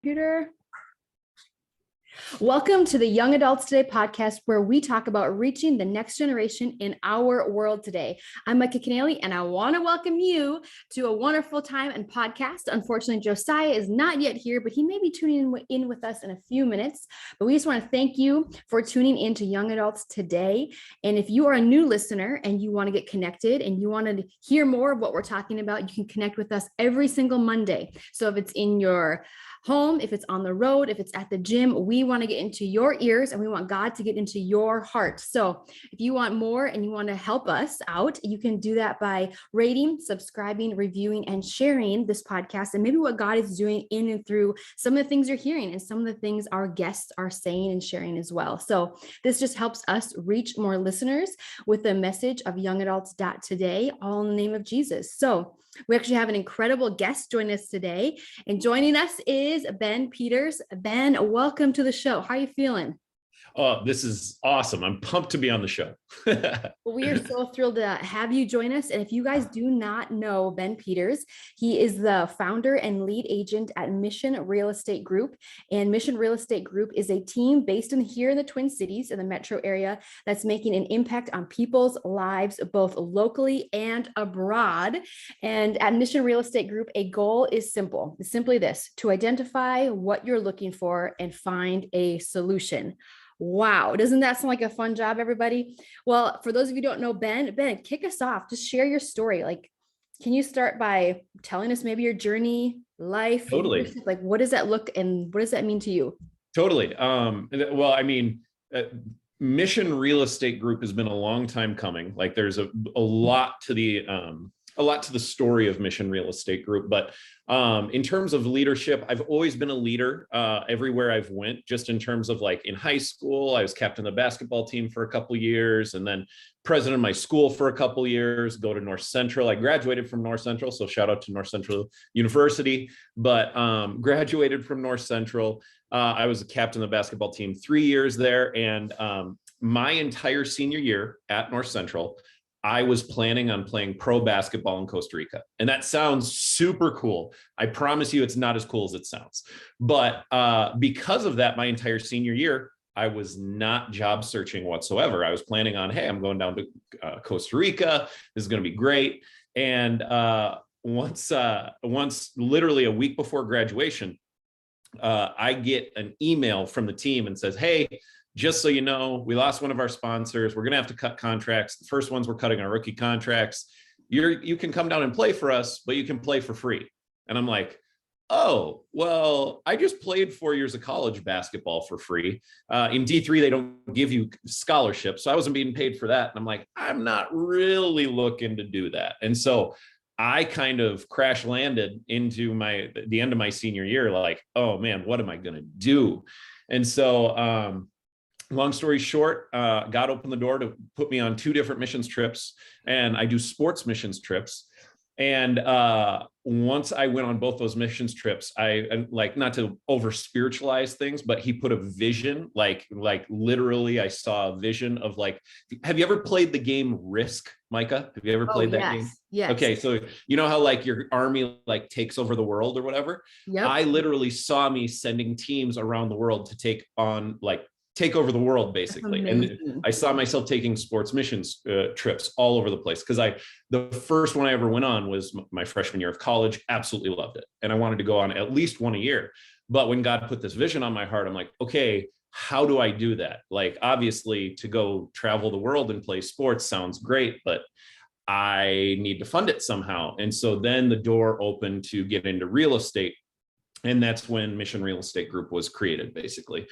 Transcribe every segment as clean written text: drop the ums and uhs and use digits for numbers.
computer. Welcome to the Young Adults Today podcast, where we talk about reaching the next generation in our world today. I'm Micah Canale, and I want to welcome you to a wonderful time and podcast. Unfortunately, Josiah is not yet here, but he may be tuning in with us in a few minutes. But we just want to thank you for tuning in to Young Adults Today. And if you are a new listener and you want to get connected and you want to hear more of what we're talking about, you can connect with us every single Monday. So if it's in your home, if it's on the road, if it's at the gym, we want to get into your ears and we want God to get into your heart. So if you want more and you want to help us out, you can do that by rating, subscribing, reviewing, and sharing this podcast and maybe what God is doing in and through some of the things you're hearing and some of the things our guests are saying and sharing as well. So this just helps us reach more listeners with the message of Young Adults Today, all in the name of Jesus. So we actually have an incredible guest joining us today, and joining us is Ben Peters. Ben, welcome to the show. How are you feeling? Oh, this is awesome. I'm pumped to be on the show. Well, we are so thrilled to have you join us. And if you guys do not know Ben Peters, he is the founder and lead agent at Mission Real Estate Group. And Mission Real Estate Group is a team based here in the Twin Cities in the metro area that's making an impact on people's lives, both locally and abroad. And at Mission Real Estate Group, a goal is simple. It's simply this: to identify what you're looking for and find a solution. Wow. Doesn't that sound like a fun job, everybody? Well, for those of you who don't know Ben, kick us off. Just share your story. Like, can you start by telling us maybe your journey, life? Totally. Like, what does that look and what does that mean to you? Totally. Well, I mean, Mission Real Estate Group has been a long time coming. Like, there's a lot to the story of Mission Real Estate Group. But in terms of leadership, I've always been a leader everywhere I've went. Just in terms of, like, in high school, I was captain of the basketball team for a couple of years, and then president of my school for a couple of years. Go to North Central. I graduated from North Central, so shout out to North Central University. But graduated from North Central. I was a captain of the basketball team 3 years there, and my entire senior year at North Central, I was planning on playing pro basketball in Costa Rica. And that sounds super cool. I promise you it's not as cool as it sounds. But because of that, my entire senior year, I was not job searching whatsoever. I was planning on, hey, I'm going down to Costa Rica. This is going to be great. And once literally a week before graduation, I get an email from the team and says, hey, just so you know, we lost one of our sponsors. We're going to have to cut contracts. The first ones, we're cutting our rookie contracts. You can come down and play for us, but you can play for free. And I'm like, oh, well, I just played 4 years of college basketball for free. In D3, they don't give you scholarships. So I wasn't being paid for that. And I'm like, I'm not really looking to do that. And so I kind of crash landed into the end of my senior year, like, oh man, what am I going to do? And so, long story short, God opened the door to put me on 2 different missions trips, and I do sports missions trips. And once I went on both those missions trips, I, like, not to over spiritualize things, but he put a vision, like literally I saw a vision of, like, have you ever played the game Risk, Micah? Have you ever played that game? Yes. Okay. So you know how, like, your army, like, takes over the world or whatever? Yep. I literally saw me sending teams around the world to take over the world, basically. And I saw myself taking sports missions trips all over the place, because the first one I ever went on was my freshman year of college. Absolutely loved it. And I wanted to go on at least one a year. But when God put this vision on my heart, I'm like, okay, how do I do that? Like, obviously, to go travel the world and play sports sounds great, but I need to fund it somehow. And so then the door opened to get into real estate. And that's when Mission Real Estate Group was created, basically.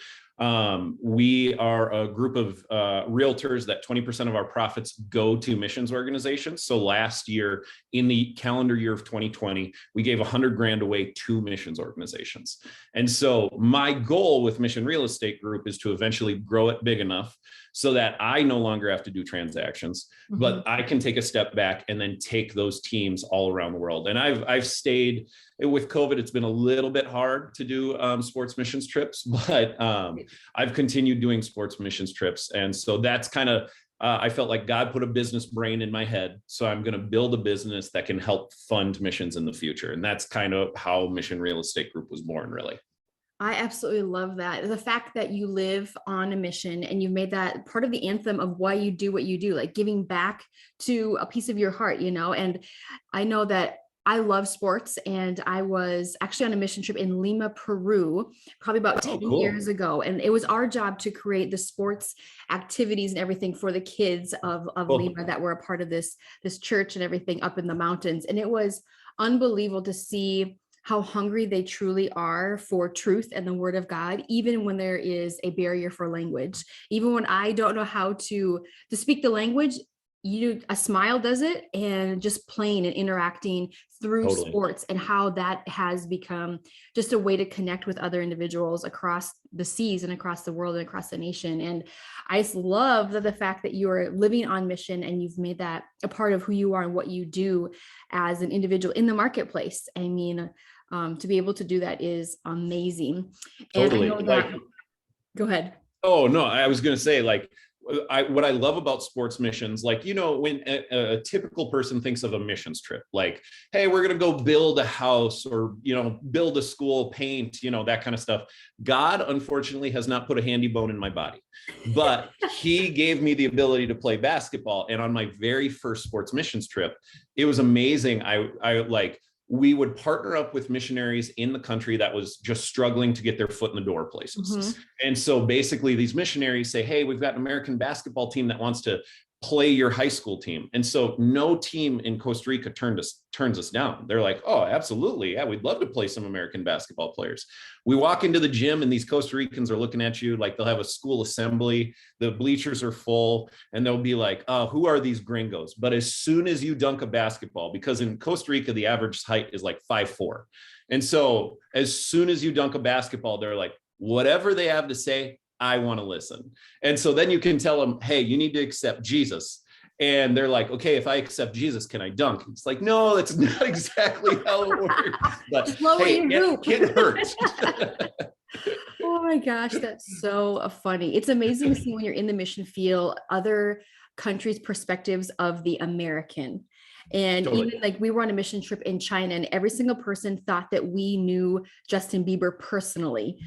We are a group of realtors that 20% of our profits go to missions organizations. So last year, in the calendar year of 2020, we gave $100,000 away to missions organizations. And so my goal with Mission Real Estate Group is to eventually grow it big enough so that I no longer have to do transactions, but I can take a step back and then take those teams all around the world. And I've stayed with COVID. It's been a little bit hard to do sports missions trips, but I've continued doing sports missions trips. And so that's kind of, I felt like God put a business brain in my head. So I'm going to build a business that can help fund missions in the future. And that's kind of how Mission Real Estate Group was born, really. I absolutely love that. The fact that you live on a mission and you've made that part of the anthem of why you do what you do, like giving back to a piece of your heart, And I know that I love sports, and I was actually on a mission trip in Lima, Peru, probably about Oh, 10 cool. years ago. And it was our job to create the sports activities and everything for the kids of Cool. Lima that were a part of this church and everything up in the mountains. And it was unbelievable to see how hungry they truly are for truth and the word of God, even when there is a barrier for language. Even when I don't know how to speak the language, a smile does it, and just playing and interacting through Totally. sports, and how that has become just a way to connect with other individuals across the seas and across the world and across the nation. And I just love the fact that you are living on mission and you've made that a part of who you are and what you do as an individual in the marketplace. I mean, to be able to do that is amazing. And I Totally. know Like, that, go ahead. oh no, I was going to say, like, what I love about sports missions, like, when a typical person thinks of a missions trip, like, hey, we're going to go build a house, or, build a school, paint, that kind of stuff. God, unfortunately, has not put a handy bone in my body, but he gave me the ability to play basketball. And on my very first sports missions trip, it was amazing. I like, we would partner up with missionaries in the country that was just struggling to get their foot in the door places. Mm-hmm. And so basically these missionaries say, hey, we've got an American basketball team that wants to play your high school team. And so no team in Costa Rica turns us down. They're like, oh, absolutely. Yeah, we'd love to play some American basketball players. We walk into the gym and these Costa Ricans are looking at you like they'll have a school assembly. The bleachers are full and they'll be like, oh, who are these gringos? But as soon as you dunk a basketball, because in Costa Rica, the average height is like 5'4". And so as soon as you dunk a basketball, they're like, whatever they have to say, I want to listen. And so then you can tell them, hey, you need to accept Jesus. And they're like, okay, if I accept Jesus, can I dunk? It's like, no, that's not exactly how it works. But Just lower hey, your hoop. it hurts. Oh my gosh, that's so funny. It's amazing to see when you're in the mission field, other countries' perspectives of the American. And Totally. even like we were on a mission trip in China, and every single person thought that we knew Justin Bieber personally.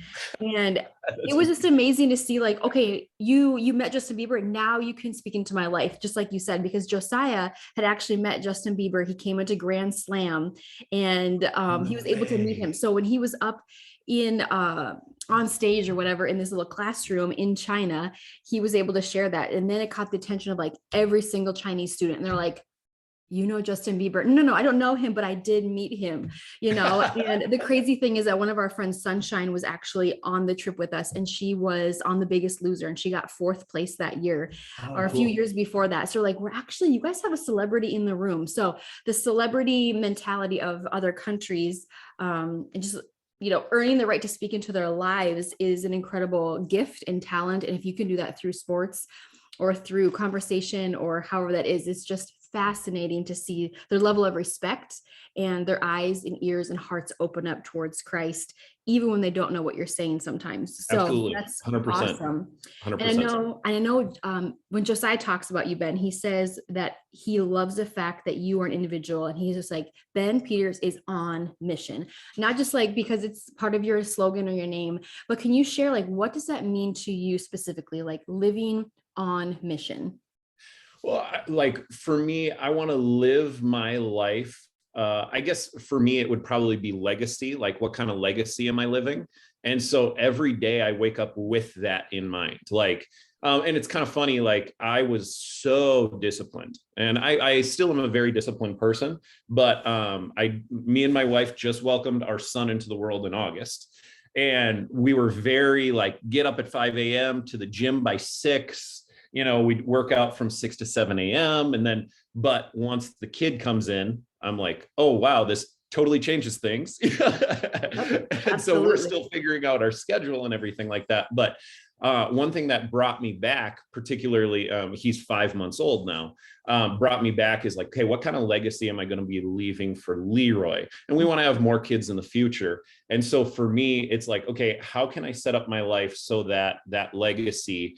And it was just amazing to see, like, okay, you met Justin Bieber, now you can speak into my life, just like you said, because Josiah had actually met Justin Bieber. He came into Grand Slam, and he was able to meet him. So when he was up in on stage or whatever in this little classroom in China, he was able to share that. And then it caught the attention of like every single Chinese student. And they're like, Justin Bieber? No, I don't know him, but I did meet him, And the crazy thing is that one of our friends, Sunshine, was actually on the trip with us, and she was on The Biggest Loser, and she got 4th place that year, or a few years before that. So like, you guys have a celebrity in the room. So the celebrity mentality of other countries, and just earning the right to speak into their lives is an incredible gift and talent. And if you can do that through sports or through conversation or however that is, it's just fascinating to see their level of respect and their eyes and ears and hearts open up towards Christ, even when they don't know what you're saying sometimes. So Absolutely. that's 100%. awesome. 100%. And I know when Josiah talks about you, Ben, he says that he loves the fact that you are an individual, and he's just like, Ben Peters is on mission, not just like because it's part of your slogan or your name, but can you share, like, what does that mean to you specifically, like living on mission? Well, like for me, I want to live my life. I guess for me, it would probably be legacy. Like, what kind of legacy am I living? And so every day I wake up with that in mind. Like, and it's kind of funny. Like, I was so disciplined, and I still am a very disciplined person. But me and my wife just welcomed our son into the world in August. And we were very like, get up at 5 a.m. to the gym by 6. We'd work out from 6 to 7 a.m. And then, but once the kid comes in, I'm like, oh, wow, this totally changes things. And so we're still figuring out our schedule and everything like that. But one thing that brought me back, particularly, he's 5 months old now, brought me back is like, okay, what kind of legacy am I going to be leaving for Leroy? And we want to have more kids in the future. And so for me, it's like, okay, how can I set up my life so that that legacy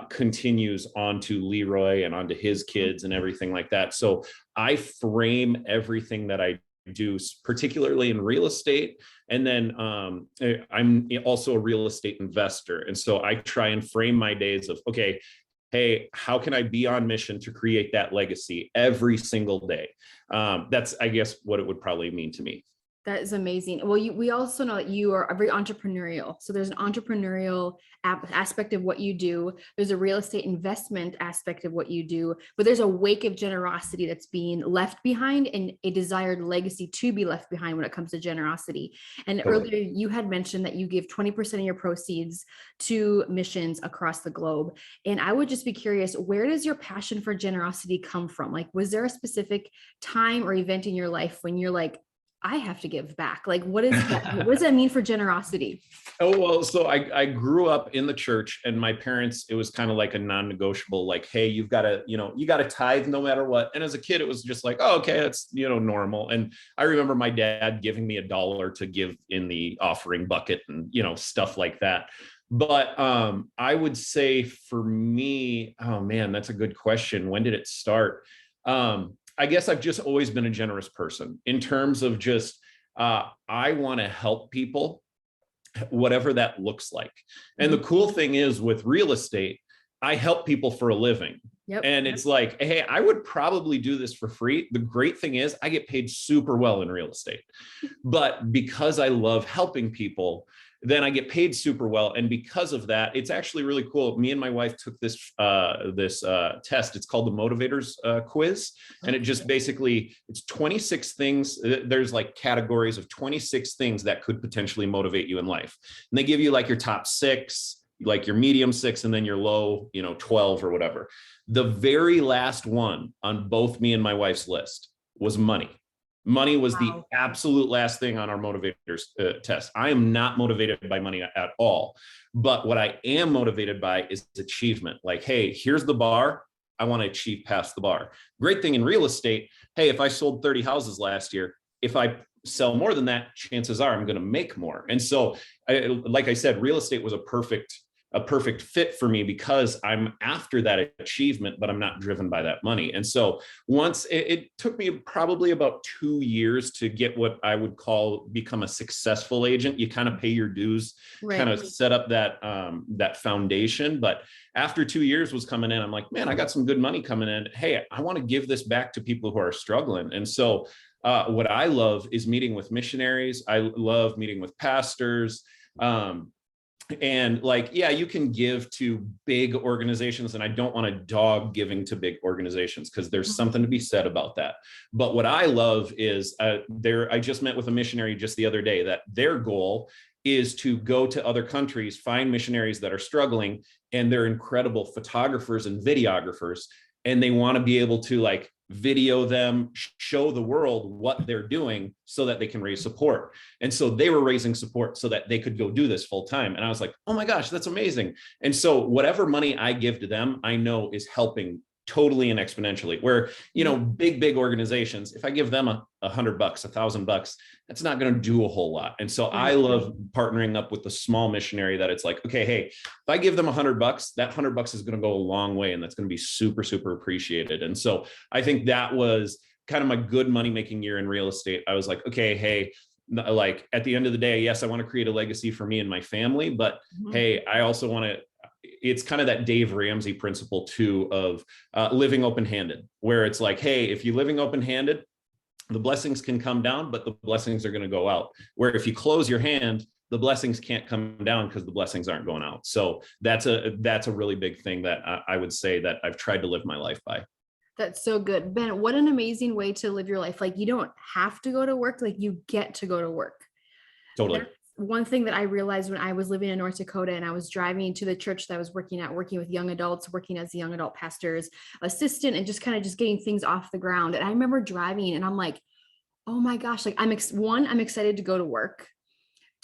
continues onto Leroy and onto his kids and everything like that? So I frame everything that I do, particularly in real estate. And then I'm also a real estate investor. And so I try and frame my days of, okay, hey, how can I be on mission to create that legacy every single day? That's, I guess, what it would probably mean to me. That is amazing. Well, we also know that you are very entrepreneurial. So there's an entrepreneurial aspect of what you do. There's a real estate investment aspect of what you do, but there's a wake of generosity that's being left behind and a desired legacy to be left behind when it comes to generosity. And Totally. earlier you had mentioned that you give 20% of your proceeds to missions across the globe. And I would just be curious, where does your passion for generosity come from? Like, was there a specific time or event in your life when you're like, I have to give back? Like, what does that mean for generosity? Oh, well, so I grew up in the church, and my parents, it was kind of like a non-negotiable, like, hey, you've got to, you got to tithe no matter what. And as a kid, it was just like, oh, okay, that's, normal. And I remember my dad giving me $1 to give in the offering bucket and, stuff like that. But I would say for me, oh man, that's a good question. When did it start? I guess I've just always been a generous person in terms of just, I want to help people, whatever that looks like. And the cool thing is with real estate, I help people for a living. Yep. And it's like, hey, I would probably do this for free. The great thing is I get paid super well in real estate, but because I love helping people, then I get paid super well. And because of that, it's actually really cool. Me and my wife took this test. It's called the Motivators Quiz. And it just basically, it's 26 things. There's like categories of 26 things that could potentially motivate you in life. And they give you like your top 6, like your medium 6, and then your low, 12 or whatever. The very last one on both me and my wife's list was money. Money was the absolute last thing on our motivators test. I am not motivated by money at all. But what I am motivated by is achievement. Like, hey, here's the bar. I want to achieve past the bar. Great thing in real estate. Hey, if I sold 30 houses last year, if I sell more than that, chances are I'm going to make more. And so, like I said, real estate was a perfect fit for me because I'm after that achievement, but I'm not driven by that money. And so once it took me probably about 2 years to get what I would call become a successful agent. You kind of pay your dues, right, kind of set up that foundation. But after 2 years was coming in, I'm like, man, I got some good money coming in. Hey, I want to give this back to people who are struggling. And so what I love is meeting with missionaries. I love meeting with pastors. And like, yeah, you can give to big organizations, and I don't want to dog giving to big organizations because there's something to be said about that. But what I love is I just met with a missionary just the other day that their goal is to go to other countries, find missionaries that are struggling, and they're incredible photographers and videographers, and they want to be able to like video them, show the world what they're doing so that they can raise support. And so they were raising support so that they could go do this full time. And I was like, oh my gosh, that's amazing. And so whatever money I give to them, I know is helping totally and exponentially. Where, big organizations, if I give them $100, $1,000, that's not going to do a whole lot. And so I love partnering up with the small missionary that it's like, okay, hey, if I give them $100, that $100 is going to go a long way. And that's going to be super, super appreciated. And so I think that was kind of my good money-making year in real estate. I was like, okay, hey, like at the end of the day, yes, I want to create a legacy for me and my family, but hey, I also want to, it's kind of that Dave Ramsey principle too of living open-handed, where it's like, hey, if you're living open-handed, the blessings can come down, but the blessings are going to go out. Where if you close your hand, the blessings can't come down because the blessings aren't going out. So that's a really big thing that I would say that I've tried to live my life by. That's so good. Ben, what an amazing way to live your life. Like, you don't have to go to work, like you get to go to work. Totally. That's one thing that I realized when I was living in North Dakota and I was driving to the church that I was working at, working with young adults, working as a young adult pastor's assistant, and just getting things off the ground. And I remember driving and I'm like, oh my gosh, like I'm excited to go to work.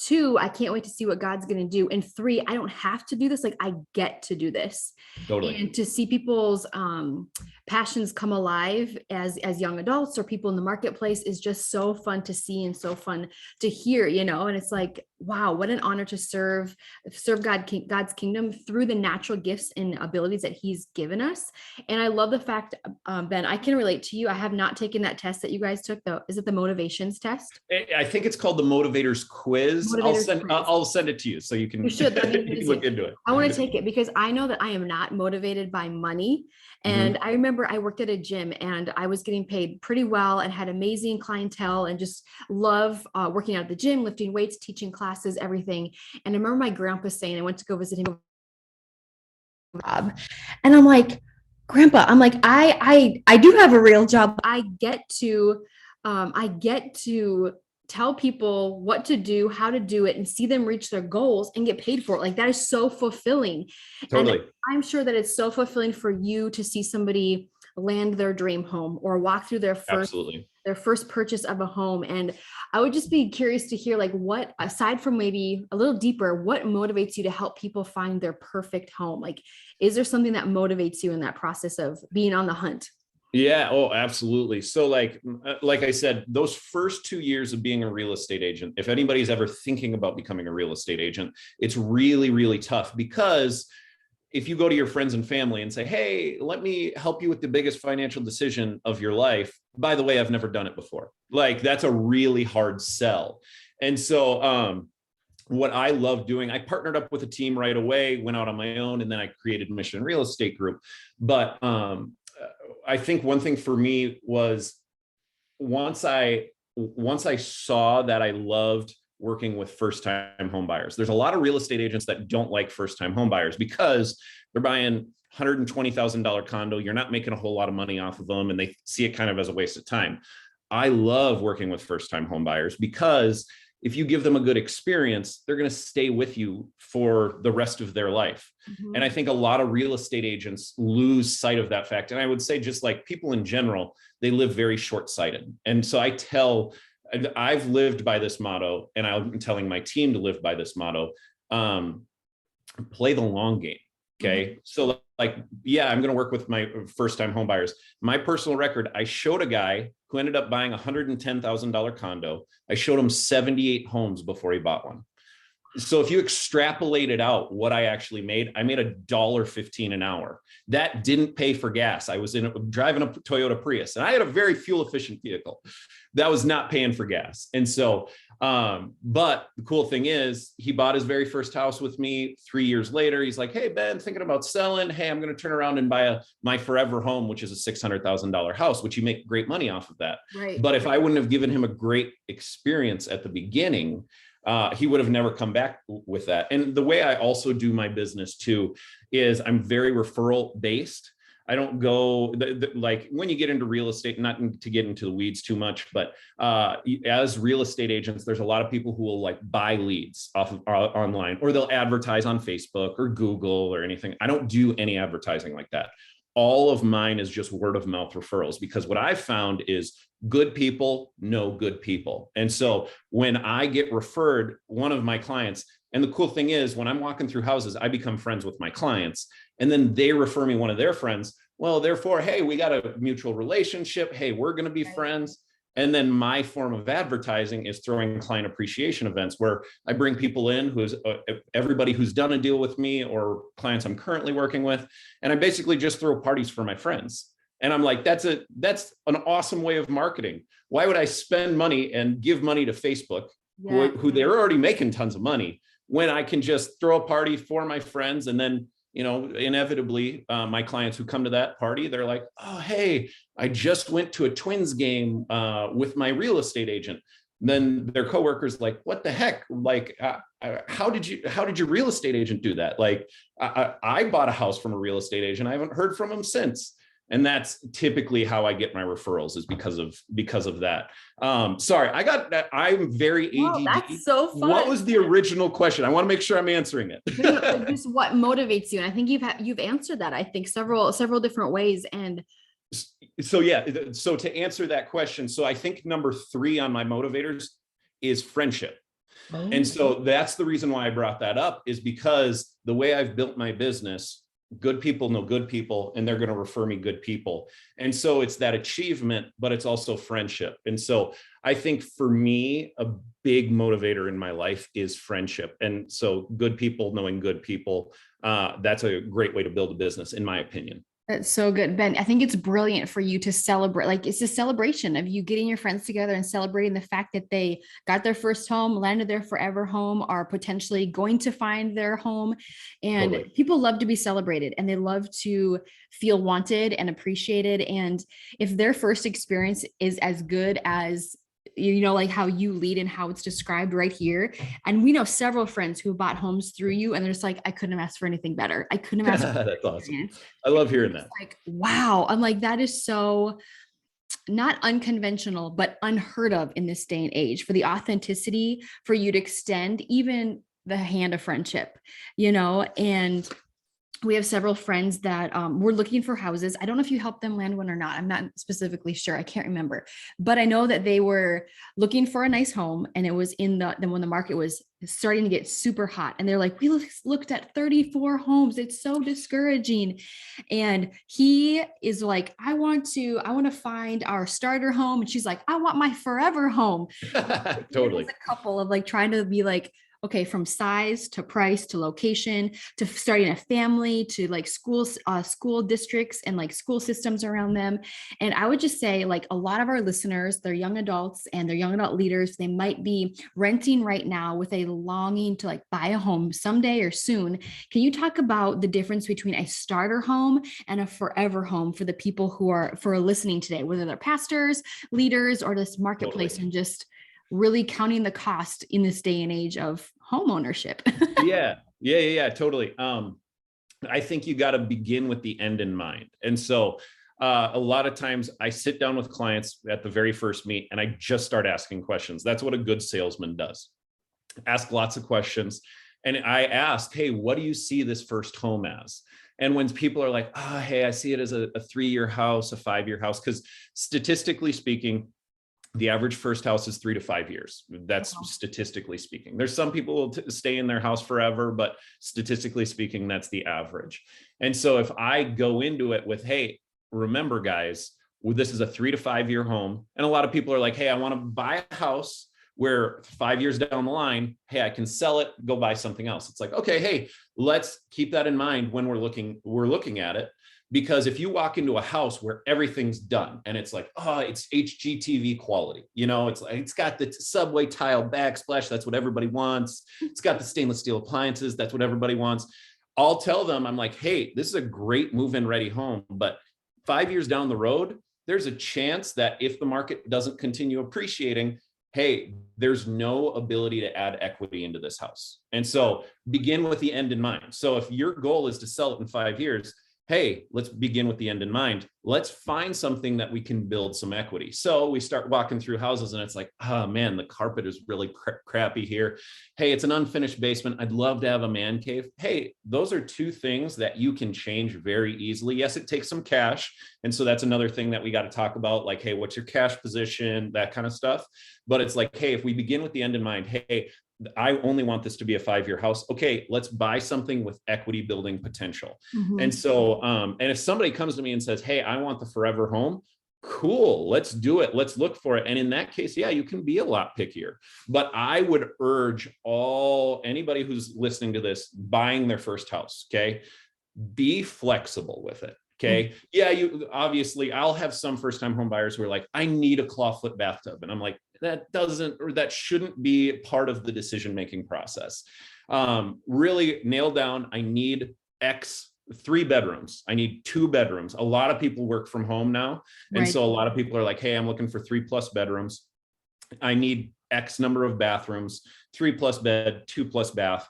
2, I can't wait to see what God's going to do. And 3, I don't have to do this. Like, I get to do this. Totally. And to see people's passions come alive as young adults or people in the marketplace is just so fun to see and so fun to hear, and it's like, wow, what an honor to serve God's kingdom through the natural gifts and abilities that he's given us. And I love the fact, Ben, I can relate to you. I have not taken that test that you guys took, though. Is it the motivations test? I think it's called the Motivators Quiz. I'll send it to you so you can, you should. you can look into it. I want to take it because I know that I am not motivated by money. And I remember I worked at a gym and I was getting paid pretty well and had amazing clientele and just love working out at the gym, lifting weights, teaching classes, everything. And I remember my grandpa saying, I went to go visit him, and I'm like, Grandpa, I'm like, I do have a real job. I get to tell people what to do, how to do it, and see them reach their goals and get paid for it. Like, that is so fulfilling. Totally. And I'm sure that it's so fulfilling for you to see somebody land their dream home or walk through their first purchase of a home. And I would just be curious to hear, like, what, aside from maybe a little deeper, what motivates you to help people find their perfect home? Like, is there something that motivates you in that process of being on the hunt? Yeah. Oh, absolutely. So like I said, those first 2 years of being a real estate agent, if anybody's ever thinking about becoming a real estate agent, it's really, really tough, because if you go to your friends and family and say, hey, let me help you with the biggest financial decision of your life, by the way, I've never done it before. Like, that's a really hard sell. And so, what I love doing, I partnered up with a team right away, went out on my own, and then I created Mission Real Estate Group. But I think one thing for me was once I saw that I loved working with first-time home buyers. There's a lot of real estate agents that don't like first-time home buyers because they're buying $120,000 condo. You're not making a whole lot of money off of them, and they see it kind of as a waste of time. I love working with first-time home buyers because if you give them a good experience, they're going to stay with you for the rest of their life. And I think a lot of real estate agents lose sight of that fact. And I would say, just like people in general, they live very short-sighted. And so I've lived by this motto, and I'm telling my team to live by this motto: play the long game. Okay. So like, yeah, I'm going to work with my first-time home buyers. My personal record, I showed a guy who ended up buying a $110,000 condo. I showed him 78 homes before he bought one. So if you extrapolate it out, what I actually made, I made $1.15 an hour. That didn't pay for gas. I was driving a Toyota Prius, and I had a very fuel efficient vehicle. That was not paying for gas. And so, but the cool thing is, he bought his very first house with me. 3 years later, he's like, hey, Ben, thinking about selling. Hey, I'm going to turn around and buy my forever home, which is a $600,000 house, which you make great money off of that. Right. But if I wouldn't have given him a great experience at the beginning, he would have never come back with that. And the way I also do my business too is I'm very referral based. I don't go like when you get into real estate, not to get into the weeds too much, but as real estate agents, there's a lot of people who will like buy leads off of online, or they'll advertise on Facebook or Google or anything. I don't do any advertising like that. All of mine is just word of mouth referrals, because what I've found is good people know good people. And so when I get referred one of my clients, and the cool thing is, when I'm walking through houses, I become friends with my clients, and then they refer me one of their friends. Well, therefore, hey, we got a mutual relationship. Hey, we're going to be friends. And then my form of advertising is throwing client appreciation events, where I bring people in who's everybody who's done a deal with me or clients I'm currently working with. And I basically just throw parties for my friends. And I'm like, that's an awesome way of marketing. Why would I spend money and give money to Facebook, who they're already making tons of money, when I can just throw a party for my friends? And then, inevitably, my clients who come to that party, they're like, oh, hey, I just went to a Twins game with my real estate agent. Then their coworkers like, what the heck? Like, how did your real estate agent do that? Like, I bought a house from a real estate agent. I haven't heard from him since. And that's typically how I get my referrals, is because of that. Sorry, I'm very ADD. Oh, that's so fun. What was the original question? I want to make sure I'm answering it. Just what motivates you? And I think you've answered that, I think, several different ways. And so, yeah. So to answer that question, so I think number 3 on my motivators is friendship. And Oh. so that's the reason why I brought that up, is because the way I've built my business, good people know good people, and they're going to refer me good people. And so it's that achievement, but it's also friendship. And so I think for me, a big motivator in my life is friendship. And so good people knowing good people, that's a great way to build a business, in my opinion. That's so good, Ben. I think it's brilliant for you to celebrate. Like it's a celebration of you getting your friends together and celebrating the fact that they got their first home, landed their forever home, are potentially going to find their home. And Totally. people love to be celebrated and they love to feel wanted and appreciated. And if their first experience is as good as like how you lead and how it's described right here. And we know several friends who bought homes through you, and they're just like, I couldn't have asked for anything better. I couldn't have asked for That's awesome. experience. I love hearing that. Like, wow. I'm like, that is so not unconventional, but unheard of in this day and age, for the authenticity, for you to extend even the hand of friendship, and we have several friends that were looking for houses. I don't know if you helped them land one or not. I'm not specifically sure. I can't remember, but I know that they were looking for a nice home, and it was when the market was starting to get super hot. And they're like, we looked at 34 homes. It's so discouraging. And he is like, I want to find our starter home. And she's like, I want my forever home. Totally. As a couple of like trying to be like, okay, from size to price to location to starting a family to like school districts and like school systems around them. And I would just say, like, a lot of our listeners, they're young adults and they're young adult leaders. They might be renting right now with a longing to like buy a home someday or soon. Can you talk about the difference between a starter home and a forever home for the people who are listening today, whether they're pastors, leaders, or this marketplace, Totally. and just really counting the cost in this day and age of home ownership? Yeah, totally. I think you got to begin with the end in mind. And so a lot of times I sit down with clients at the very first meet and I just start asking questions. That's what a good salesman does. Ask lots of questions. And I ask, hey, what do you see this first home as? And when people are like, oh, hey, I see it as a 3-year house, a 5-year house, because statistically speaking, the average first house is 3 to 5 years. That's statistically speaking. There's some people who will stay in their house forever, but statistically speaking, that's the average. And so if I go into it with, hey, remember guys, this is a 3 to 5 year home. And a lot of people are like, hey, I want to buy a house where 5 years down the line, hey, I can sell it, go buy something else. It's like, okay, hey, let's keep that in mind when we're looking at it. Because if you walk into a house where everything's done and it's like, oh, it's HGTV quality, it's got the subway tile backsplash. That's what everybody wants. It's got the stainless steel appliances. That's what everybody wants. I'll tell them, I'm like, hey, this is a great move-in ready home, but 5 years down the road, there's a chance that if the market doesn't continue appreciating, hey, there's no ability to add equity into this house. And so begin with the end in mind. So if your goal is to sell it in 5 years, hey, let's begin with the end in mind. Let's find something that we can build some equity. So we start walking through houses and it's like, oh man, the carpet is really crappy here. Hey, it's an unfinished basement. I'd love to have a man cave. Hey, those are two things that you can change very easily. Yes, it takes some cash. And so that's another thing that we got to talk about, like, hey, what's your cash position, that kind of stuff. But it's like, hey, if we begin with the end in mind, hey, I only want this to be a 5-year house. Okay, let's buy something with equity building potential. Mm-hmm. And so, and if somebody comes to me and says, hey, I want the forever home, cool, let's do it. Let's look for it. And in that case, yeah, you can be a lot pickier. But I would urge anybody who's listening to this, buying their first house, okay, be flexible with it. Okay. Yeah, obviously I'll have some first-time home buyers who are like, I need a clawfoot bathtub. And I'm like, that shouldn't be part of the decision-making process. Really nail down, I need X 3 bedrooms. I need 2 bedrooms. A lot of people work from home now. And Right. so a lot of people are like, hey, I'm looking for 3+ bedrooms. I need X number of bathrooms, 3+ bed, 2+ bath.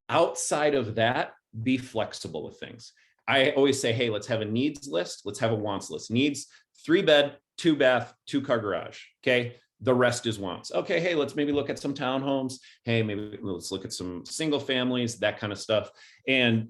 Outside of that, be flexible with things. I always say, hey, let's have a needs list. Let's have a wants list. Needs, 3 bed, 2 bath, 2-car garage. Okay. The rest is wants. Okay. Hey, let's maybe look at some townhomes. Hey, maybe let's look at some single families, that kind of stuff. And,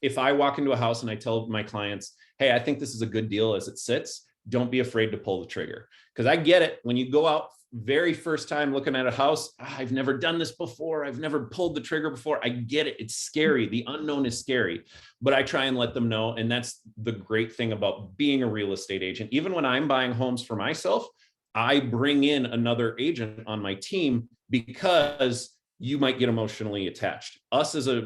if I walk into a house and I tell my clients, hey, I think this is a good deal as it sits, don't be afraid to pull the trigger. Because I get it. When you go out very first time looking at a house, I've never done this before. I've never pulled the trigger before. I get it. It's scary. The unknown is scary, but I try and let them know. And that's the great thing about being a real estate agent. Even when I'm buying homes for myself, I bring in another agent on my team because you might get emotionally attached. Us as a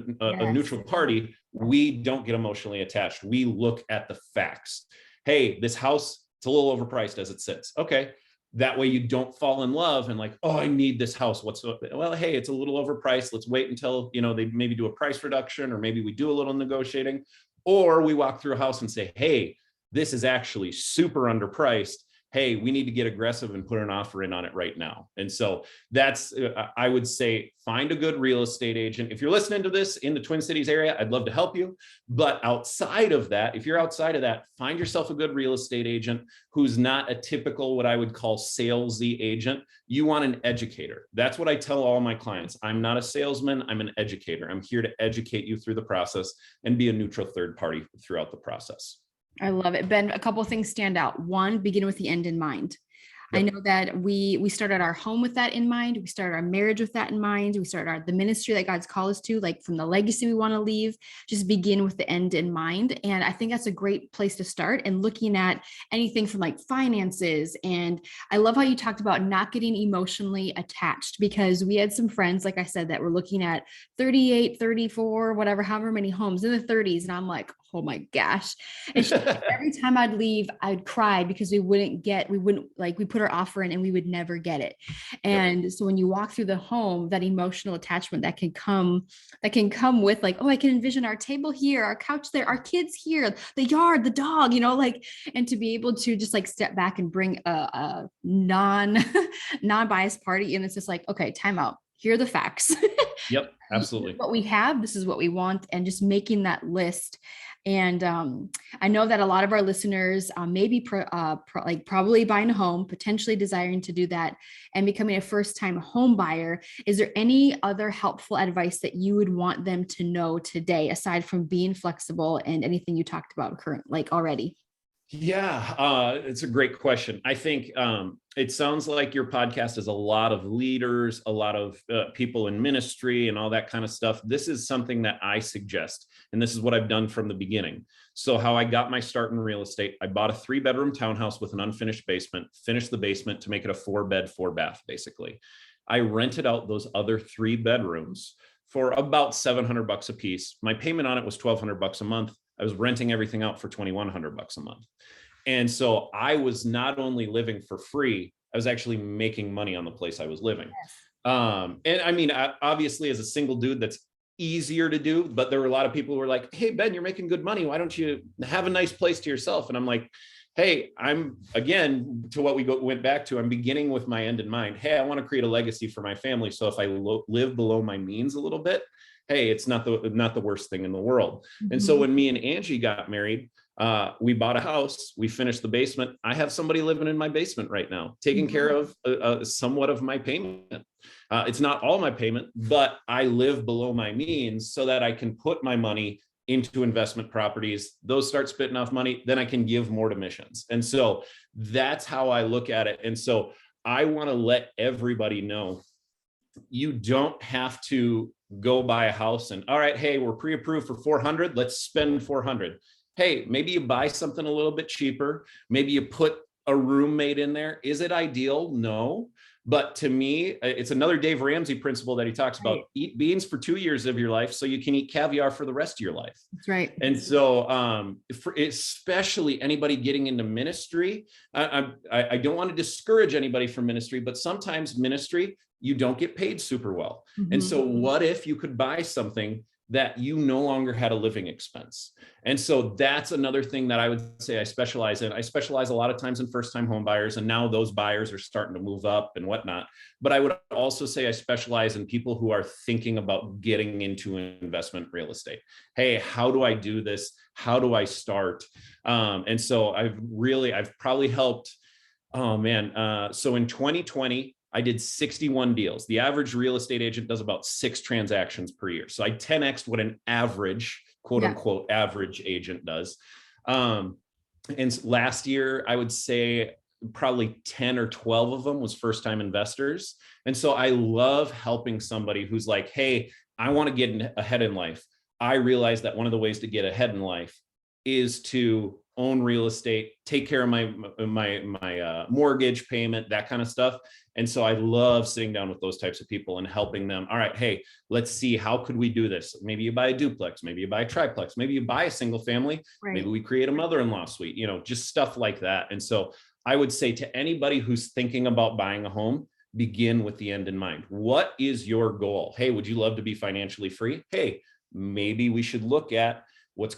neutral party, we don't get emotionally attached. We look at the facts. Hey, this house, it's a little overpriced as it sits. Okay. That way you don't fall in love and like, oh, I need this house. Well, hey, it's a little overpriced. Let's wait until, they maybe do a price reduction, or maybe we do a little negotiating, or we walk through a house and say, hey, this is actually super underpriced. Hey, we need to get aggressive and put an offer in on it right now. And so that's, I would say, find a good real estate agent. If you're listening to this in the Twin Cities area, I'd love to help you. But outside of that, if you're outside of that, find yourself a good real estate agent who's not a typical, what I would call salesy agent. You want an educator. That's what I tell all my clients. I'm not a salesman. I'm an educator. I'm here to educate you through the process and be a neutral third party throughout the process. I love it. Ben, a couple of things stand out. One, begin with the end in mind. Yep. I know that we started our home with that in mind. We started our marriage with that in mind. We started the ministry that God's called us to, like from the legacy we want to leave, just begin with the end in mind. And I think that's a great place to start, and looking at anything from like finances. And I love how you talked about not getting emotionally attached, because we had some friends, like I said, that were looking at 38, 34, whatever, however many homes in the 30s. And I'm like, oh my gosh. And every time I'd leave, I'd cry because we put our offer in and we would never get it. And so when you walk through the home, that emotional attachment that can come with like, oh, I can envision our table here, our couch there, our kids here, the yard, the dog, and to be able to just like step back and bring a non-biased party in. It's just like, okay, time out. Here are the facts. Yep, absolutely. What we have, this is what we want, and just making that list. And I know that a lot of our listeners may be probably buying a home, potentially desiring to do that, and becoming a first-time home buyer. Is there any other helpful advice that you would want them to know today, aside from being flexible and anything you talked about already? Yeah, it's a great question. I think it sounds like your podcast is a lot of leaders, a lot of people in ministry and all that kind of stuff. This is something that I suggest, and this is what I've done from the beginning. So how I got my start in real estate, I bought a 3-bedroom townhouse with an unfinished basement, finished the basement to make it a 4-bed, 4-bath, basically. I rented out those other 3 bedrooms for about $700 a piece. My payment on it was $1,200 a month. I was renting everything out for $2,100 a month. And so I was not only living for free, I was actually making money on the place I was living. Yes. And I mean, obviously as a single dude, that's easier to do, but there were a lot of people who were like, hey, Ben, you're making good money. Why don't you have a nice place to yourself? And I'm like, hey, I'm, again, to what we went back to, I'm beginning with my end in mind. Hey, I want to create a legacy for my family. So if I live below my means a little bit, hey, it's not the worst thing in the world. Mm-hmm. And so when me and Angie got married, we bought a house, we finished the basement. I have somebody living in my basement right now, taking mm-hmm. care of somewhat of my payment. It's not all my payment, but I live below my means so that I can put my money into investment properties. Those start spitting off money, then I can give more to missions. And so that's how I look at it. And so I want to let everybody know, you don't have to go buy a house and, all right, hey, we're pre-approved for 400. Let's spend 400. Hey, maybe you buy something a little bit cheaper. Maybe you put a roommate in there. Is it ideal? No. But to me, it's another Dave Ramsey principle that he talks about. Right. Eat beans for 2 years of your life so you can eat caviar for the rest of your life. That's right. And so especially anybody getting into ministry, I don't want to discourage anybody from ministry, but sometimes ministry, you don't get paid super well. Mm-hmm. And so what if you could buy something that you no longer had a living expense? And so that's another thing that I would say I specialize in. I specialize a lot of times in first-time home buyers, and now those buyers are starting to move up and whatnot. But I would also say I specialize in people who are thinking about getting into investment real estate. Hey, how do I do this? How do I start? And so I've probably helped, so in 2020, I did 61 deals. The average real estate agent does about 6 transactions per year. So I 10x'd what an average, quote unquote, average agent does. And last year, I would say probably 10 or 12 of them was first time investors. And so I love helping somebody who's like, hey, I want to get ahead in life. I realize that one of the ways to get ahead in life is to own real estate, take care of my mortgage payment, that kind of stuff. And so I love sitting down with those types of people and helping them. All right, hey, let's see, how could we do this? Maybe you buy a duplex, maybe you buy a triplex, maybe you buy a single family, Right. Maybe we create a mother-in-law suite, just stuff like that. And so I would say to anybody who's thinking about buying a home, begin with the end in mind. What is your goal? Hey, would you love to be financially free? Hey, maybe we should look at what's,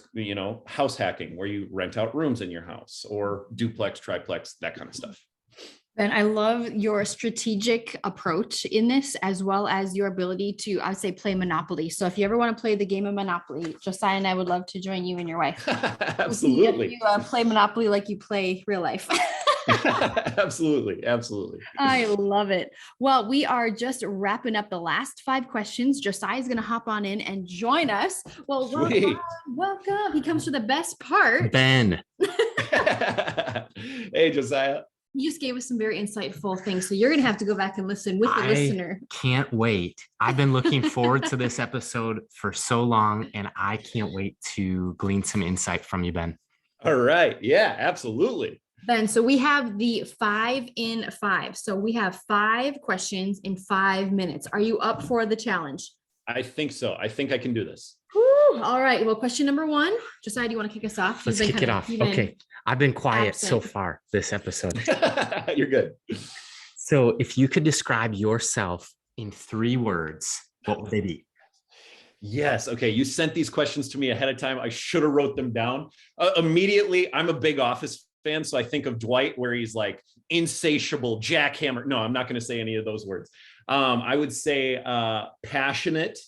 house hacking, where you rent out rooms in your house, or duplex, triplex, that kind of stuff. Ben, I love your strategic approach in this, as well as your ability to, I would say, play Monopoly. So if you ever want to play the game of Monopoly, Josiah and I would love to join you and your wife. Absolutely. You play Monopoly like you play real life. Absolutely. I love it. Well, we are just wrapping up the last 5 questions. Josiah is going to hop on in and join us. Well, welcome. He comes to the best part. Ben. Hey, Josiah. You just gave us some very insightful things. So you're going to have to go back and listen with the listener. Can't wait. I've been looking forward to this episode for so long, and I can't wait to glean some insight from you, Ben. All right. Yeah, absolutely. Ben, so we have the 5 in 5. So we have 5 questions in 5 minutes. Are you up for the challenge? I think so. I think I can do this. Whew. All right. Well, question number 1, Josiah, do you want to kick us off? Let's kick it off. Okay. I've been quiet so far this episode. You're good. So if you could describe yourself in 3 words, what would they be? Yes. Okay. You sent these questions to me ahead of time. I should have wrote them down. Immediately, I'm a big Office fan, so I think of Dwight, where he's like insatiable, jackhammer. No, I'm not going to say any of those words. I would say passionate.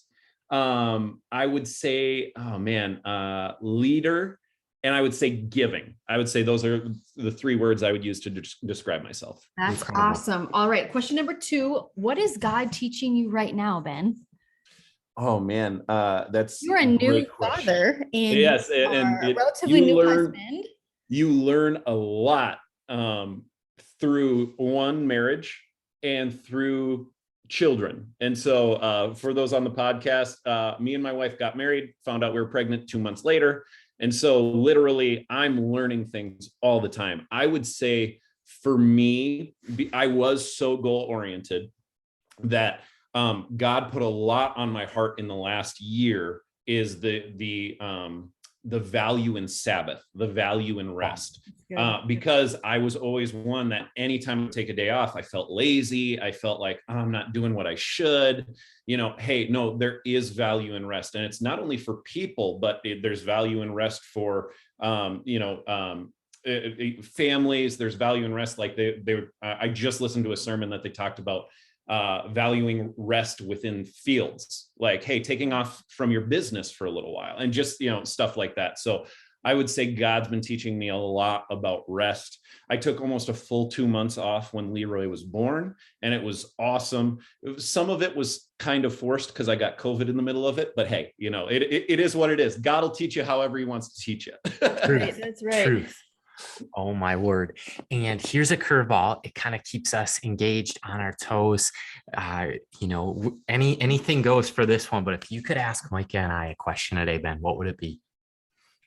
I would say, leader. And I would say giving. I would say those are the 3 words I would use to describe myself. That's awesome. All right. Question number 2. What is God teaching you right now, Ben? Oh man, you're a new father, and yes, and a relatively new husband. You learn a lot through one marriage and through children. And so for those on the podcast, me and my wife got married, found out we were pregnant 2 months later. And so literally I'm learning things all the time. I would say for me, I was so goal oriented that God put a lot on my heart in the last year is the value in Sabbath, the value in rest, because I was always one that anytime I take a day off, I felt lazy. I felt like I'm not doing what I should, hey, no, there is value in rest. And it's not only for people, but there's value in rest for, families. There's value in rest. Like I just listened to a sermon that they talked about valuing rest within fields, like, hey, taking off from your business for a little while and just, stuff like that. So I would say God's been teaching me a lot about rest. I took almost a full 2 months off when Leroy was born, and it was awesome. Some of it was kind of forced because I got COVID in the middle of it, but hey, it is what it is. God will teach you however he wants to teach you. That's right. Truth. Oh my word. And here's a curveball. It kind of keeps us engaged on our toes. Anything goes for this one, but if you could ask Micah and I a question today, Ben, what would it be?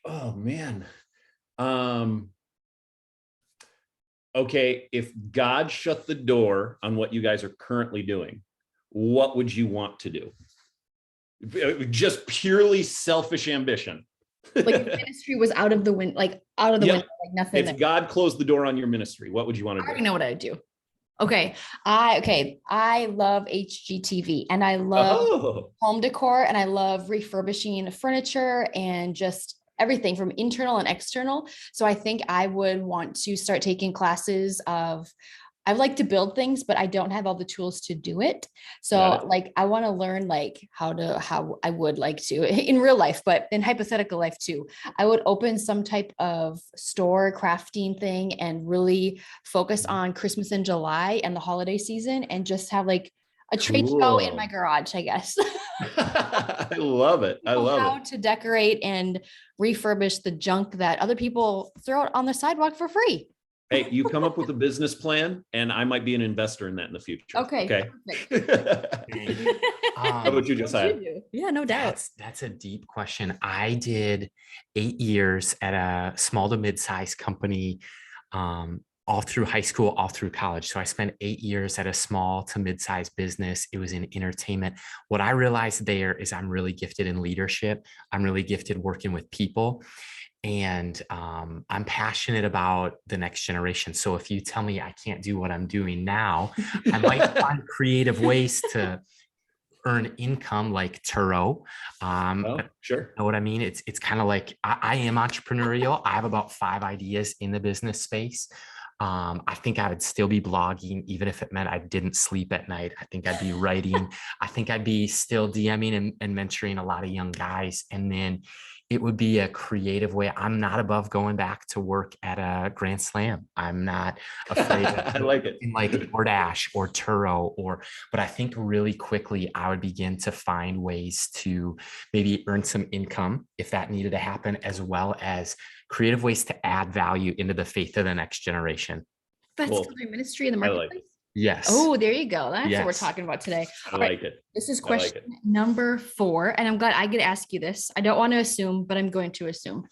Oh man. Okay. If God shut the door on what you guys are currently doing, what would you want to do? Just purely selfish ambition. Like if ministry was out of the window, like nothing. If God closed the door on your ministry, what would you want to do? I already know what I would do. I love HGTV, and I love home decor, and I love refurbishing furniture and just everything from internal and external. So I think I would want to start taking classes of, I like to build things, but I don't have all the tools to do it. So like, I want to learn like how I would like to in real life, but in hypothetical life too. I would open some type of store crafting thing and really focus on Christmas in July and the holiday season, and just have like a trade show in my garage, I guess. I love it. I love how to decorate and refurbish the junk that other people throw out on the sidewalk for free. Hey, you come up with a business plan and I might be an investor in that in the future. Okay. How about you, Josiah? Yeah, no doubt. That's a deep question. I did 8 years at a small to mid-sized company, all through high school, all through college. So I spent 8 years at a small to mid-sized business. It was in entertainment. What I realized there is I'm really gifted in leadership. I'm really gifted working with people. And I'm passionate about the next generation. So if you tell me I can't do what I'm doing now, I might find creative ways to earn income like Turo. Sure. Know what I mean? It's kind of like I am entrepreneurial. I have about 5 ideas in the business space. I think I would still be blogging, even if it meant I didn't sleep at night. I think I'd be writing. I think I'd be still DMing and mentoring a lot of young guys. And then it would be a creative way. I'm not above going back to work at a Grand Slam. I'm not afraid of I like it. in like DoorDash or Turo but I think really quickly I would begin to find ways to maybe earn some income if that needed to happen, as well as creative ways to add value into the faith of the next generation. That's ministry in the marketplace. Yes. Oh, there you go. That's what we're talking about today. I like it. This is question number 4. And I'm glad I get to ask you this. I don't want to assume, but I'm going to assume.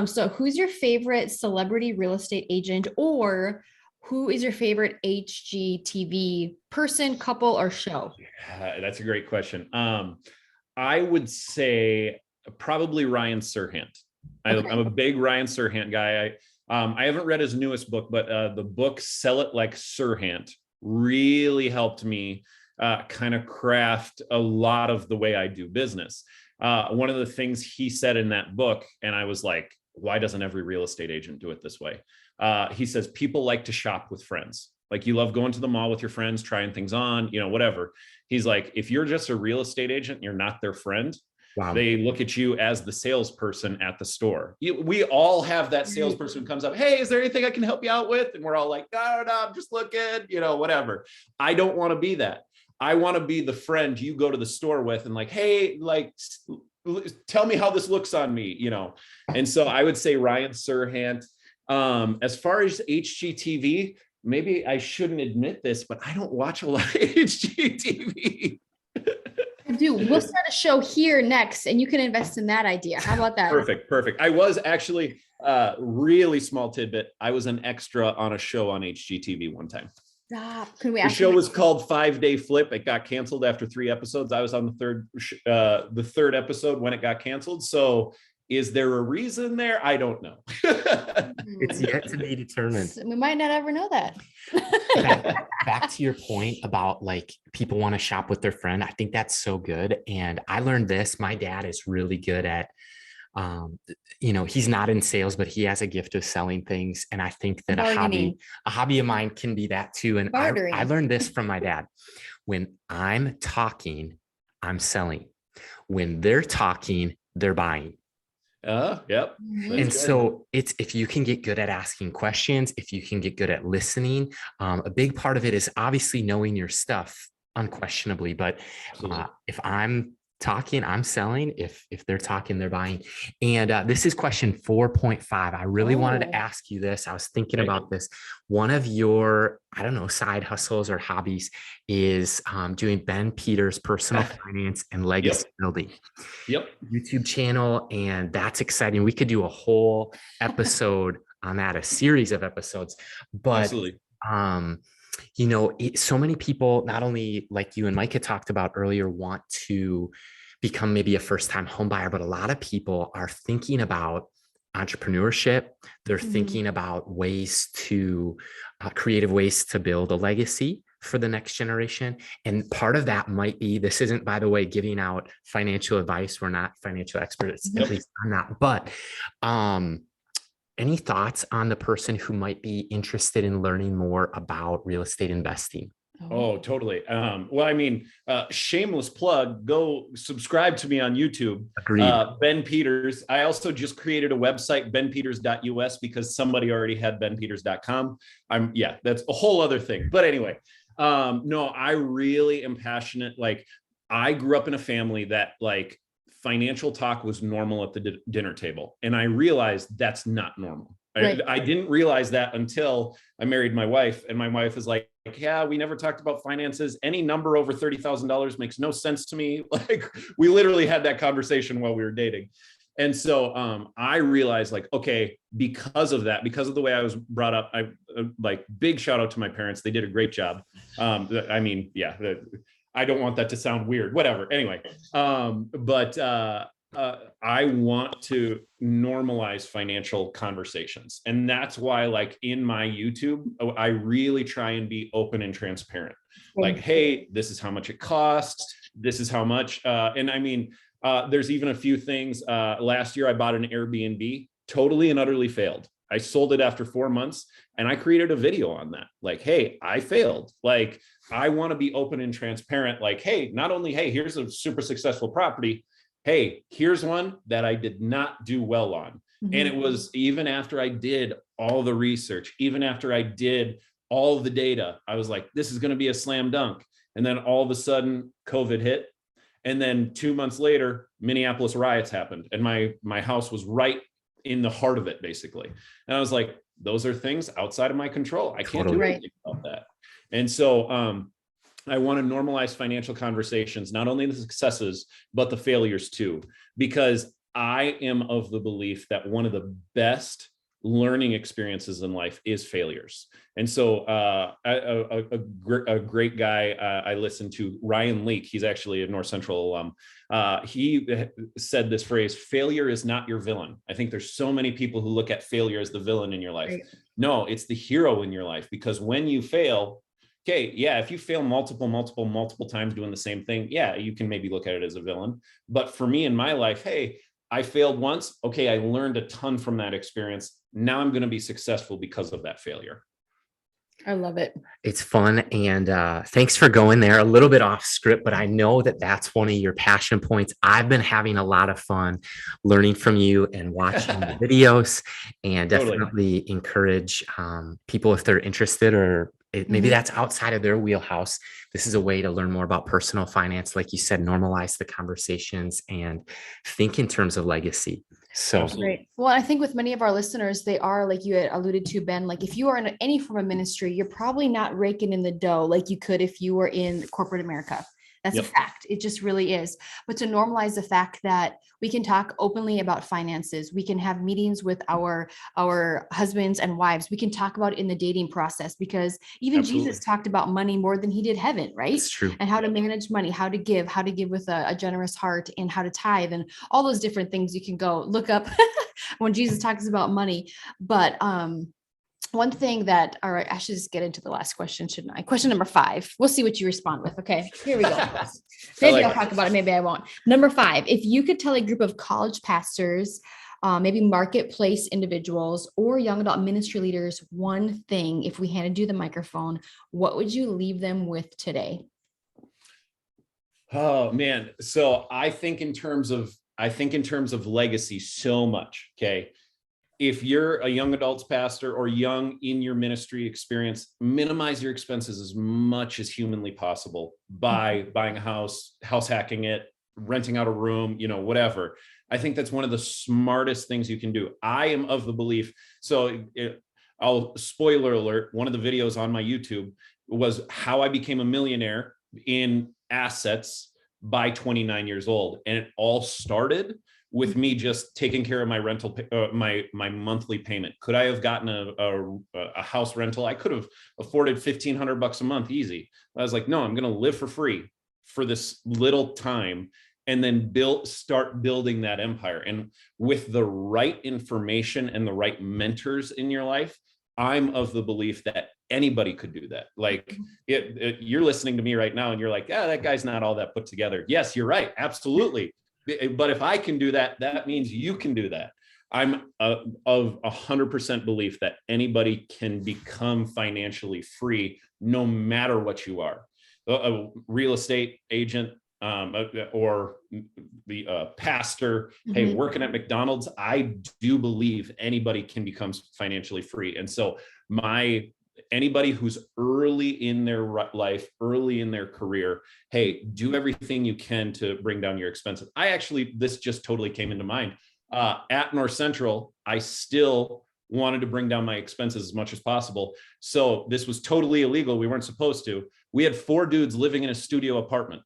So who's your favorite celebrity real estate agent, or who is your favorite HGTV person, couple, or show? That's a great question. I would say probably Ryan Serhant. I'm a big Ryan Serhant guy. I haven't read his newest book, but the book Sell It Like Serhant really helped me kind of craft a lot of the way I do business. One of the things he said in that book, and I was like, why doesn't every real estate agent do it this way? He says, people like to shop with friends. Like, you love going to the mall with your friends, trying things on, whatever. He's like, if you're just a real estate agent, you're not their friend. Wow. They look at you as the salesperson at the store. We all have that salesperson who comes up, hey, is there anything I can help you out with? And we're all like, no, I'm just looking, whatever. I don't want to be that. I want to be the friend you go to the store with and like, hey, like, tell me how this looks on me, And so I would say Ryan Serhant. As far as HGTV, maybe I shouldn't admit this, but I don't watch a lot of HGTV. Dude, we'll start a show here next and you can invest in that idea. How about that? Perfect. I was actually really small tidbit. I was an extra on a show on HGTV one time. Stop. Can we the show was called 5 Day Flip. It got canceled after 3 episodes. I was on the third episode when it got canceled. So is there a reason there? I don't know. It's yet to be determined. We might not ever know that. Back to your point about like people want to shop with their friend. I think that's so good. And I learned this. My dad is really good at, he's not in sales, but he has a gift of selling things. And I think that a hobby of mine can be that too. And I learned this from my dad. When I'm talking, I'm selling. When they're talking, they're buying. Yep. And so it's, if you can get good at asking questions, if you can get good at listening, a big part of it is obviously knowing your stuff unquestionably, but if I'm talking, I'm selling. If they're talking, they're buying. And this is question 4.5. I really wanted to ask you this. I was thinking about this. One of your, side hustles or hobbies is doing Ben Peters' personal finance and legacy building. Yep. YouTube channel. And that's exciting. We could do a whole episode on that, a series of episodes. But absolutely. So many people, not only like you and Micah talked about earlier, want to become maybe a first-time home buyer, but a lot of people are thinking about entrepreneurship. They're thinking about ways to creative ways to build a legacy for the next generation. And part of that might be, this isn't, by the way, giving out financial advice. We're not financial experts, at least I'm not, but any thoughts on the person who might be interested in learning more about real estate investing? Oh, totally. Shameless plug, go subscribe to me on YouTube. Agreed. Ben Peters. I also just created a website, benpeters.us, because somebody already had benpeters.com. That's a whole other thing. But anyway, I really am passionate. Like, I grew up in a family that financial talk was normal at the dinner table. And I realized that's not normal. Right. I didn't realize that until I married my wife, and my wife is like, yeah, we never talked about finances. Any number over $30,000 makes no sense to me. Like, we literally had that conversation while we were dating. And so I realized, like, okay, because of that, because of the way I was brought up, I like, big shout out to my parents. They did a great job. I mean, yeah, I don't want that to sound weird, whatever. Anyway, but I want to normalize financial conversations. And that's why, like, in my YouTube, I really try and be open and transparent. Like, hey, this is how much it costs. This is how much. And I mean, there's even a few things. Last year, I bought an Airbnb, totally and utterly failed. I sold it after 4 months, and I created a video on that. Like, hey, I failed. Like, I want to be open and transparent. Like, hey, not only, hey, here's a super successful property. Hey, here's one that I did not do well on. And it was even after I did all the research, even after I did all of the data, I was like, this is going to be a slam dunk. And then all of a sudden, COVID hit. And then 2 months later, Minneapolis riots happened, and my house was right in the heart of it, basically. And I was like, those are things outside of my control. I can't do anything about that. And so I want to normalize financial conversations, not only the successes, but the failures too, because I am of the belief that one of the best learning experiences in life is failures. And so a great guy I listened to, Ryan Leake, he's actually a North Central alum. He said this phrase, failure is not your villain. I think there's so many people who look at failure as the villain in your life. Right. No, it's the hero in your life, because when you fail, okay, yeah, if you fail multiple times doing the same thing, yeah, you can maybe look at it as a villain. But for me in my life, hey, I failed once. Okay, I learned a ton from that experience. Now I'm going to be successful because of that failure. I love it. It's fun. And thanks for going there a little bit off script, but I know that that's one of your passion points. I've been having a lot of fun learning from you and watching the videos, and definitely encourage people, if they're interested, or maybe that's outside of their wheelhouse. This is a way to learn more about personal finance. Like you said, normalize the conversations and think in terms of legacy. So right. Well, I think with many of our listeners, they are, like you had alluded to, Ben, like if you are in any form of ministry, you're probably not raking in the dough like you could if you were in corporate America. That's a fact. It just really is. But to normalize the fact that we can talk openly about finances, we can have meetings with our husbands and wives. We can talk about it in the dating process, because even Jesus talked about money more than he did heaven, right? That's true. And how to manage money, how to give with a generous heart, and how to tithe, and all those different things you can go look up when Jesus talks about money. But one thing that, all right, I should just get into the last question, shouldn't I? Question number 5. We'll see what you respond with. Okay, here we go. Maybe I'll talk about it. Maybe I won't. Number 5, if you could tell a group of college pastors, maybe marketplace individuals or young adult ministry leaders, one thing, if we handed you the microphone, what would you leave them with today? Oh man. So I think in terms of legacy so much. Okay. If you're a young adults pastor or young in your ministry experience, minimize your expenses as much as humanly possible by buying a house hacking it, renting out a room, whatever. I think that's one of the smartest things you can do. I am of the belief. So I'll spoiler alert. One of the videos on my YouTube was how I became a millionaire in assets by 29 years old. And it all started with me just taking care of my rental, my monthly payment. Could I have gotten a house rental? I could have afforded $1,500 a month easy. I was like, no, I'm going to live for free for this little time, and then start building that empire. And with the right information and the right mentors in your life, I'm of the belief that anybody could do that. Like you're listening to me right now and you're like, yeah, that guy's not all that put together. Yes, you're right. Absolutely. But if I can do that, that means you can do that. I'm of 100% belief that anybody can become financially free no matter what you are. A real estate agent or the pastor, hey, working at McDonald's, I do believe anybody can become financially free. And so anybody who's early in their life, early in their career, hey, do everything you can to bring down your expenses. This just totally came into mind. At North Central, I still wanted to bring down my expenses as much as possible. So this was totally illegal. We weren't supposed to. We had 4 dudes living in a studio apartment.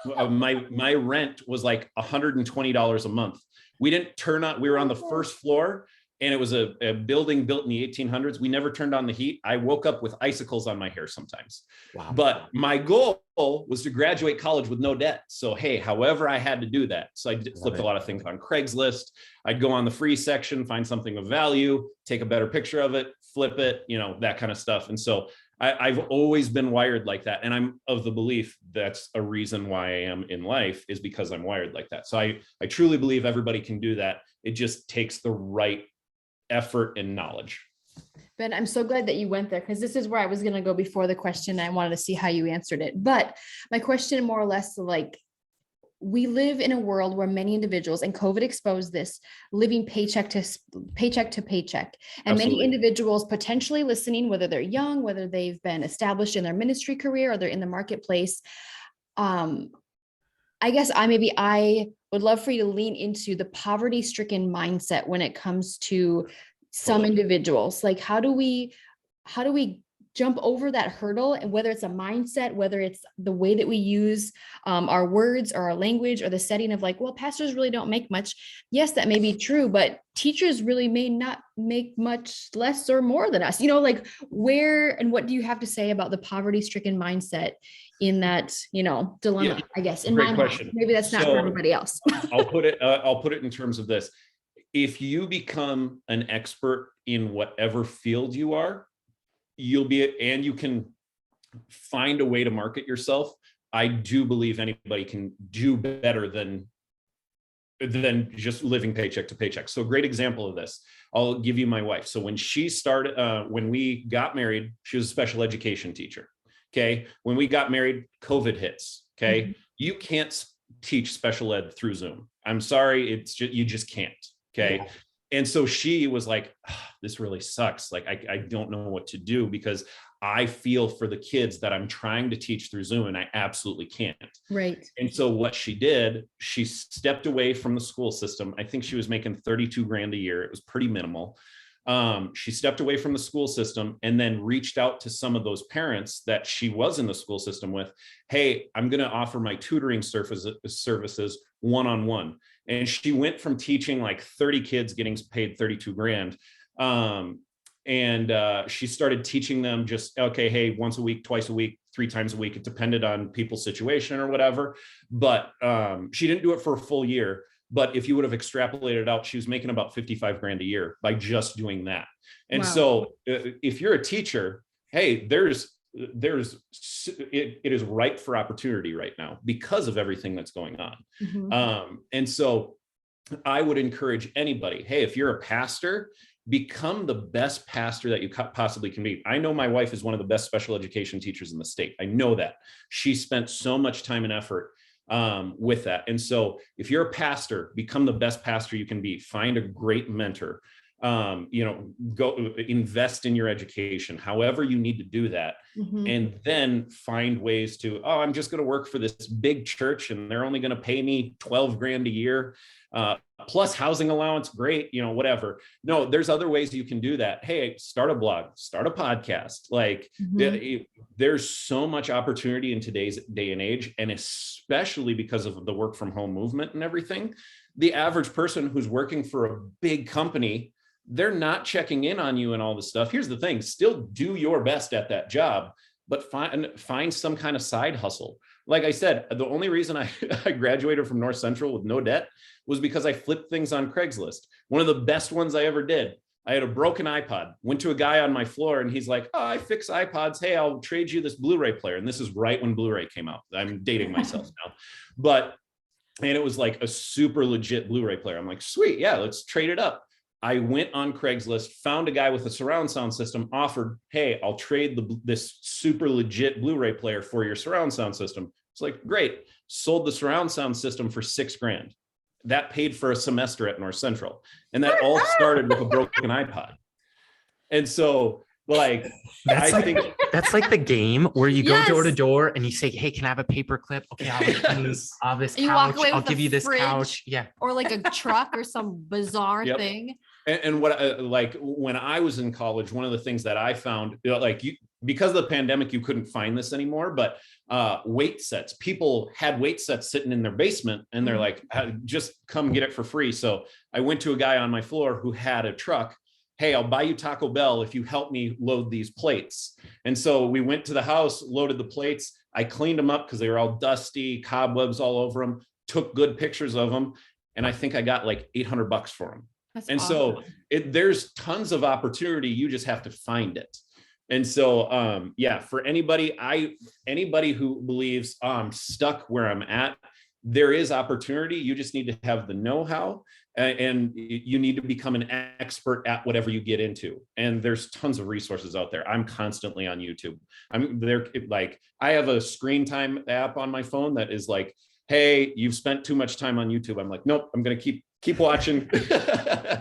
My rent was like $120 a month. We didn't turn on, we were on the first floor, and it was a building built in the 1800s. We never turned on the heat. I woke up with icicles on my hair sometimes. Wow. But my goal was to graduate college with no debt. So, hey, however I had to do that. So I flipped a lot of things on Craigslist. I'd go on the free section, find something of value, take a better picture of it, flip it, that kind of stuff. And so I've always been wired like that. And I'm of the belief that's a reason why I am in life, is because I'm wired like that. So I truly believe everybody can do that. It just takes the right effort and knowledge. Ben, I'm so glad that you went there, because this is where I was going to go before the question. I wanted to see how you answered it. But my question, more or less, like, we live in a world where many individuals, and COVID exposed this, living paycheck to paycheck. And Absolutely. Many individuals potentially listening, whether they're young, whether they've been established in their ministry career, or they're in the marketplace. I guess I would love for you to lean into the poverty-stricken mindset when it comes to some individuals. Like, how do we jump over that hurdle? And whether it's a mindset, whether it's the way that we use our words or our language, or the setting of like, well, pastors really don't make much. Yes, that may be true, but teachers really may not make much less or more than us. Like, where and what do you have to say about the poverty-stricken mindset in that, dilemma, Yeah, I guess, in great my question. mind? Maybe that's not for everybody else. I'll put it in terms of this. If you become an expert in whatever field you are, you can find a way to market yourself. I do believe anybody can do better than just living paycheck to paycheck. So a great example of this, I'll give you my wife. So when she started, when we got married, she was a special education teacher. Okay. When we got married, COVID hits. Okay. Mm-hmm. You can't teach special ed through Zoom. I'm sorry. You just can't. Okay. Yeah. And so she was like, this really sucks. Like, I don't know what to do, because I feel for the kids that I'm trying to teach through Zoom, and I absolutely can't. Right. And so what she did, she stepped away from the school system. I think she was making 32 grand a year. It was pretty minimal. She stepped away from the school system and then reached out to some of those parents that she was in the school system with. Hey, I'm going to offer my tutoring services one-on-one. And she went from teaching like 30 kids getting paid 32 grand. She started teaching them just, okay, hey, once a week, twice a week, 3 times a week. It depended on people's situation or whatever. But she didn't do it for a full year. But if you would have extrapolated it out, she was making about 55 grand a year by just doing that. And so if you're a teacher, hey, it is ripe for opportunity right now because of everything that's going on. Mm-hmm. And so I would encourage anybody, hey, if you're a pastor, become the best pastor that you possibly can be. I know my wife is one of the best special education teachers in the state. I know that. She spent so much time and effort with that. And so if you're a pastor, become the best pastor you can be. Find a great mentor. Go invest in your education, however you need to do that. Mm-hmm. And then find ways to, I'm just going to work for this big church and they're only going to pay me 12 grand a year, plus housing allowance. Great. Whatever. No, there's other ways you can do that. Hey, start a blog, start a podcast. Like mm-hmm. There's so much opportunity in today's day and age. And especially because of the work from home movement and everything, the average person who's working for a big company, they're not checking in on you and all this stuff. Here's the thing, still do your best at that job, but find some kind of side hustle. Like I said, the only reason I graduated from North Central with no debt was because I flipped things on Craigslist. One of the best ones I ever did. I had a broken iPod, went to a guy on my floor and he's like, I fix iPods. Hey, I'll trade you this Blu-ray player. And this is right when Blu-ray came out. I'm dating myself now, and it was like a super legit Blu-ray player. I'm like, sweet. Yeah, let's trade it up. I went on Craigslist, found a guy with a surround sound system, offered, hey, I'll trade this super legit Blu-ray player for your surround sound system. It's like, great. Sold the surround sound system for $6 grand. That paid for a semester at North Central. And that all started with a broken iPod. And so like, That's I like, think that's like the game where you go door to Yes. door and you say, hey, can I have a paper clip? Okay, Yes. I'll have this You walk couch. away I'll with give a you this fridge. couch. Yeah. Or like a truck or some bizarre Yep. thing. And what like when I was in college, one of the things that I found, like because of the pandemic, you couldn't find this anymore, but weight sets. People had weight sets sitting in their basement and they're like, just come get it for free. So I went to a guy on my floor who had a truck. Hey, I'll buy you Taco Bell if you help me load these plates. And so we went to the house, loaded the plates. I cleaned them up because they were all dusty, cobwebs all over them, took good pictures of them. And I think I got like $800 for them. That's And awesome. so there's tons of opportunity. You just have to find it. And so, yeah, for anybody who believes I'm stuck where I'm at, there is opportunity. You just need to have the know-how, and you need to become an expert at whatever you get into. And there's tons of resources out there. I'm constantly on YouTube. I'm there. Like, I have a screen time app on my phone that is like, hey, you've spent too much time on YouTube. I'm like, nope, I'm going to keep watching.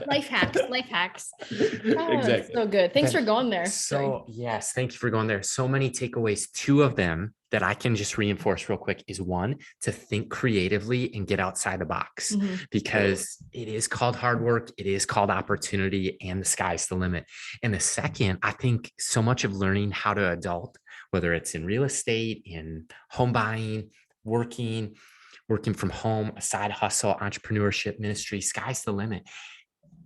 Life hacks. Oh, Exactly. so good. Thanks for going there. So yes, thank you for going there. So many takeaways. Two of them that I can just reinforce real quick is one, to think creatively and get outside the box, because it is called hard work. It is called opportunity, and the sky's the limit. And the second, I think so much of learning how to adult, whether it's in real estate, in home buying, working from home, a side hustle, entrepreneurship, ministry, sky's the limit.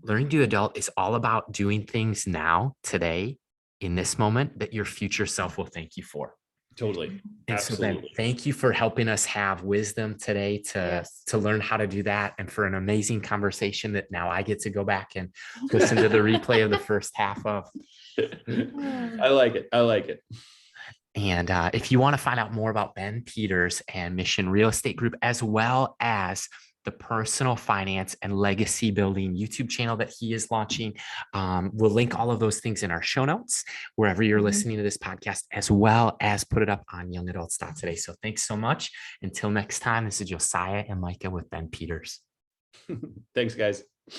Learning to adult is all about doing things now, today, in this moment that your future self will thank you for. Totally. And Absolutely. so then thank you for helping us have wisdom today to learn how to do that, and for an amazing conversation that now I get to go back and listen to the replay of the first half of. I like it. And if you want to find out more about Ben Peters and Mission Real Estate Group, as well as the personal finance and legacy building YouTube channel that he is launching, we'll link all of those things in our show notes, wherever you're listening to this podcast, as well as put it up on youngadults.today. So thanks so much. Until next time, this is Josiah and Micah with Ben Peters. Thanks, guys.